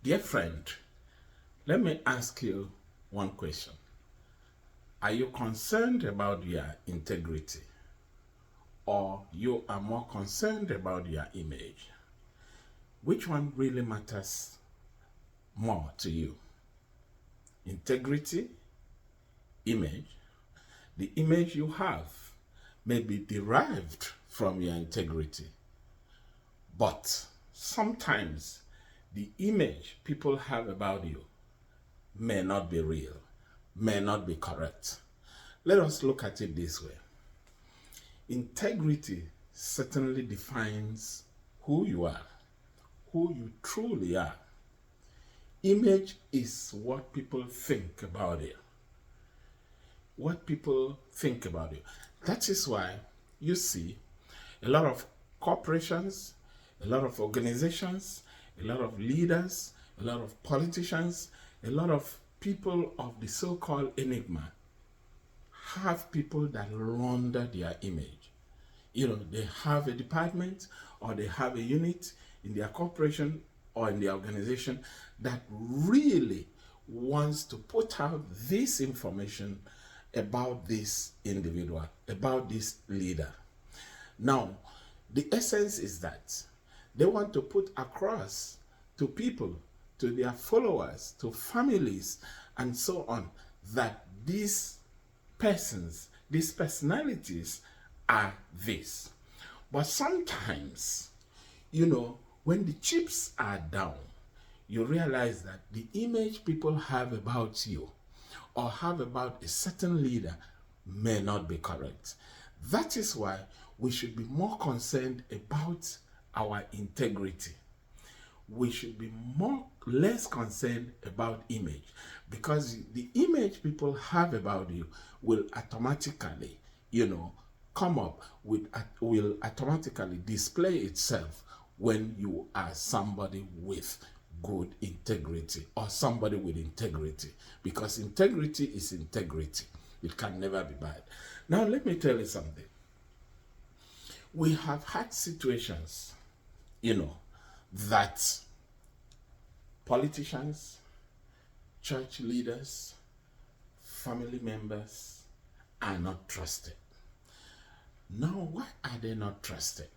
Dear friend, let me ask you one question. Are you concerned about your integrity, or you are more concerned about your image? Which one really matters more to you? Integrity, image? The image you have may be derived from your integrity, but sometimes the image people have about you may not be real, may not be correct. Let us look at it this way. Integrity certainly defines who you are, who you truly are. Image is what people think about you. What people think about you. That is why you see a lot of corporations, a lot of organizations, a lot of leaders, a lot of politicians, a lot of people of the so-called enigma have people that launder their image. They have a department or they have a unit in their corporation or in their organization that really wants to put out this information about this individual, about this leader. Now, the essence is that they want to put across to people, to their followers, to families, and so on, that these persons, these personalities are this. But sometimes, when the chips are down, you realize that the image people have about you or have about a certain leader may not be correct. That is why we should be more concerned about our integrity. We should be less concerned about image, because the image people have about you will automatically, come up with, will automatically display itself when you are somebody with good integrity or somebody with integrity, because integrity is integrity. It can never be bad. Now, let me tell you something. We have had situations, that politicians, church leaders, family members are not trusted. Now, why are they not trusted?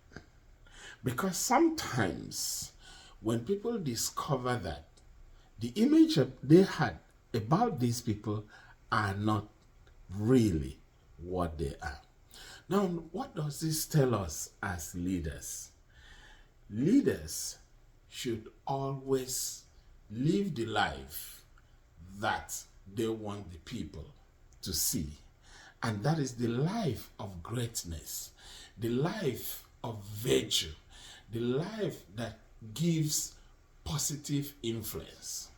Because sometimes when people discover that the image they had about these people are not really what they are. Now, what does this tell us as leaders? Leaders should always live the life that they want the people to see. And that is the life of greatness, the life of virtue, the life that gives positive influence.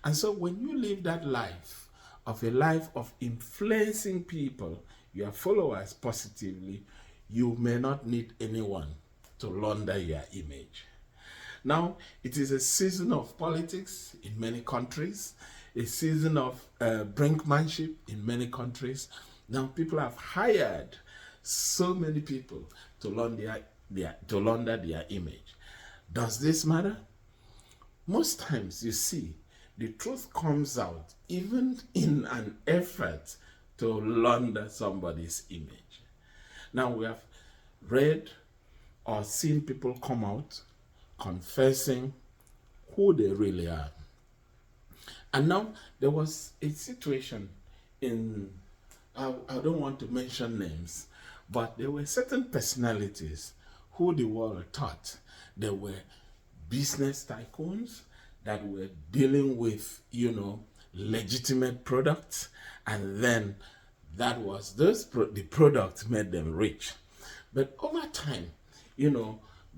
And so when you live that life of a life of influencing people, your followers positively, you may not need anyone to launder your image. Now, it is a season of politics in many countries, a season of brinkmanship in many countries. Now, people have hired so many people to launder their image. Does this matter? Most times, you see, the truth comes out even in an effort to launder somebody's image. Now, we have read or seen people come out confessing who they really are. And now, there was a situation I don't want to mention names, but there were certain personalities who the world thought they were business tycoons that were dealing with, legitimate products, and then that was the product made them rich. But over time,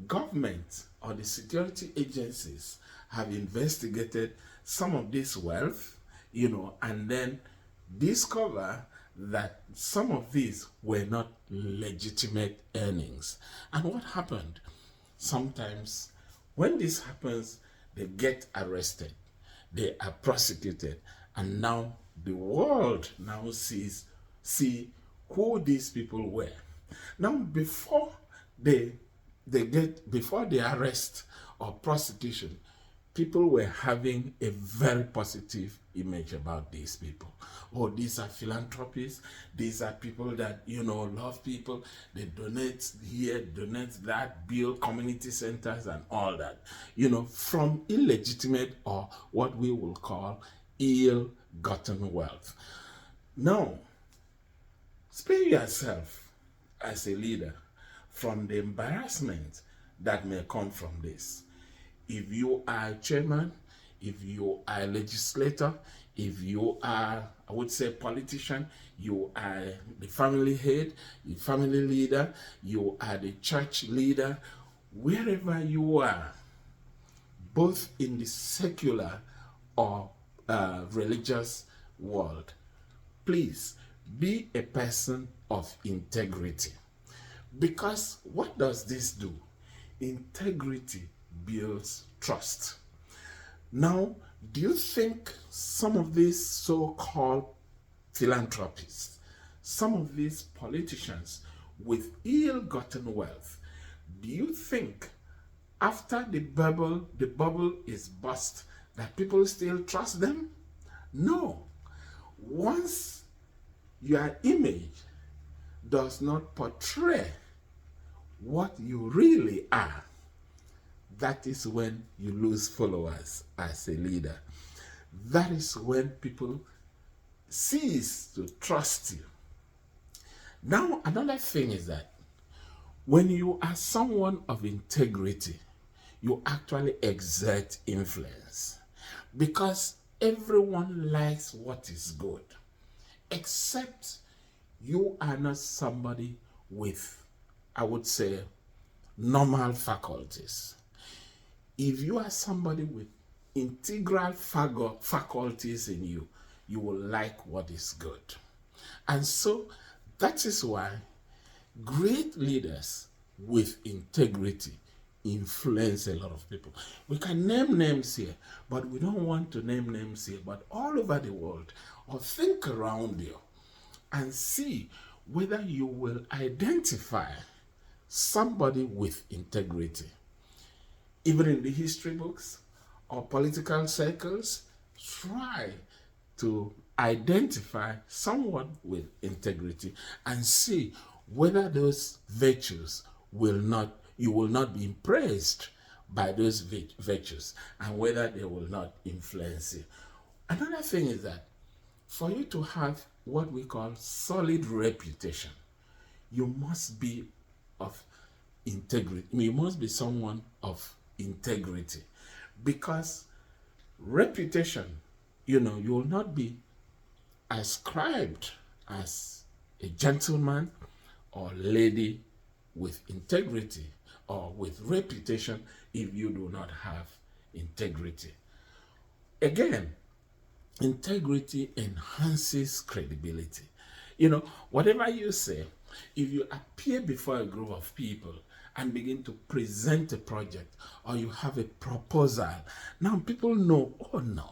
government or the security agencies have investigated some of this wealth, and then discover that some of these were not legitimate earnings. And what happened? Sometimes when this happens, they get arrested, they are prosecuted, and now the world now see who these people were. Now, before the arrest or prosecution, people were having a very positive image about these people. Oh, these are philanthropists. These are people that, love people. They donate here, donate that, build community centers and all that. From illegitimate or what we will call ill-gotten wealth. Now, spare yourself as a leader from the embarrassment that may come from this. If you are a chairman, if you are a legislator, if you are, I would say, politician, you are the family head, the family leader, you are the church leader, wherever you are, both in the secular or religious world, please be a person of integrity. Because what does this do? Integrity builds trust. Now, do you think some of these so-called philanthropists, some of these politicians with ill-gotten wealth, do you think after the bubble is burst, that people still trust them? No. Once your image does not portray what you really are, that is when you lose followers as a leader. That is when people cease to trust you. Now, another thing is that when you are someone of integrity, you actually exert influence, because everyone likes what is good, except you are not somebody with, I would say, normal faculties. If you are somebody with integral faculties in you, you will like what is good. And so that is why great leaders with integrity influence a lot of people. We can name names here, but we don't want to name names here, but all over the world, or think around you and see whether you will identify somebody with integrity. Even in the history books or political circles, try to identify someone with integrity and see whether those virtues you will not be impressed by those virtues, and whether they will not influence you. Another thing is that for you to have what we call solid reputation, you must be of integrity. You must be someone of integrity, because reputation, you will not be ascribed as a gentleman or lady with integrity or with reputation if you do not have integrity. Again, integrity enhances credibility. Whatever you say, if you appear before a group of people and begin to present a project, or you have a proposal, now people know, oh no,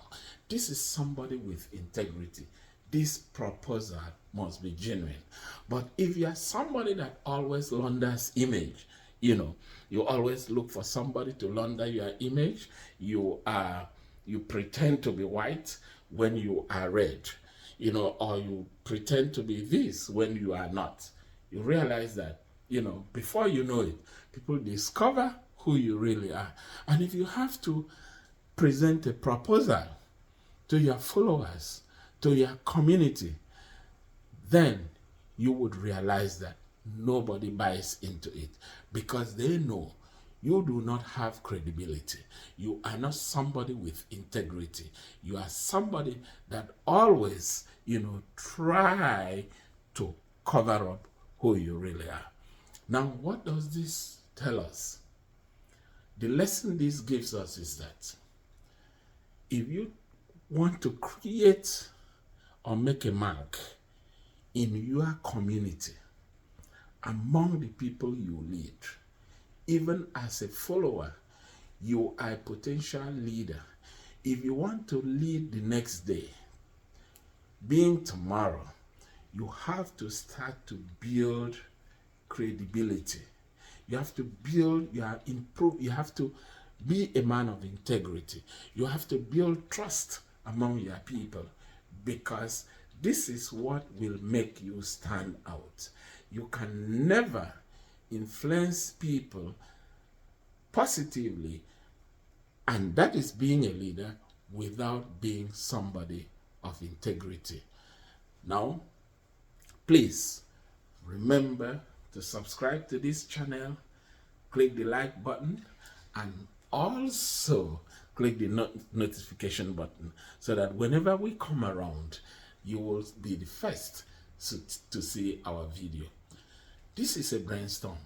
this is somebody with integrity. This proposal must be genuine. But if you are somebody that always launders image, you always look for somebody to launder your image, you pretend to be white when you are red, or you pretend to be this when you are not. You realize that, before you know it, people discover who you really are. And if you have to present a proposal to your followers, to your community, then you would realize that nobody buys into it, because they know you do not have credibility. You are not somebody with integrity. You are somebody that always, try to cover up who you really are. Now, what does this tell us? The lesson this gives us is that if you want to create or make a mark in your community, among the people you lead, even as a follower, you are a potential leader. If you want to lead the next day, being tomorrow, you have to start to build credibility. You have to build, you have to Be a man of integrity. You have to build trust among your people, because this is what will make you stand out. You can never influence people positively, and that is being a leader, without being somebody of integrity. Now, please remember to subscribe to this channel, click the like button, and also click the notification button, so that whenever we come around, you will be the first to see our video. This is a brainstorm.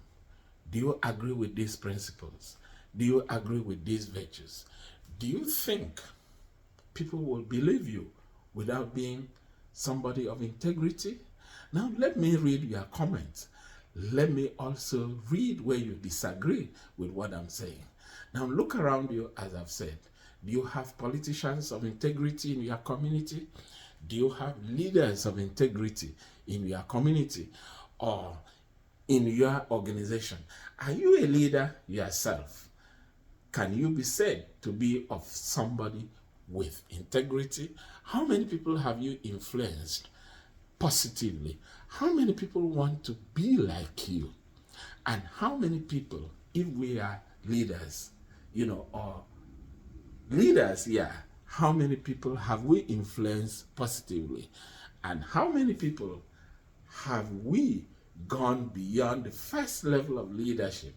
Do you agree with these principles? Do you agree with these virtues? Do you think people will believe you without being somebody of integrity? Now let me read your comments. Let me also read where you disagree with what I'm saying. Now look around you, as I've said. Do you have politicians of integrity in your community? Do you have leaders of integrity in your community or in your organization? Are you a leader yourself? Can you be said to be of somebody with integrity? How many people have you influenced positively? How many people want to be like you? And how many people, if we are leaders, or leaders, how many people have we influenced positively? And how many people have we gone beyond the first level of leadership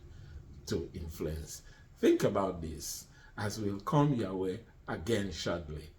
to influence? Think about this as we'll come your way again shortly.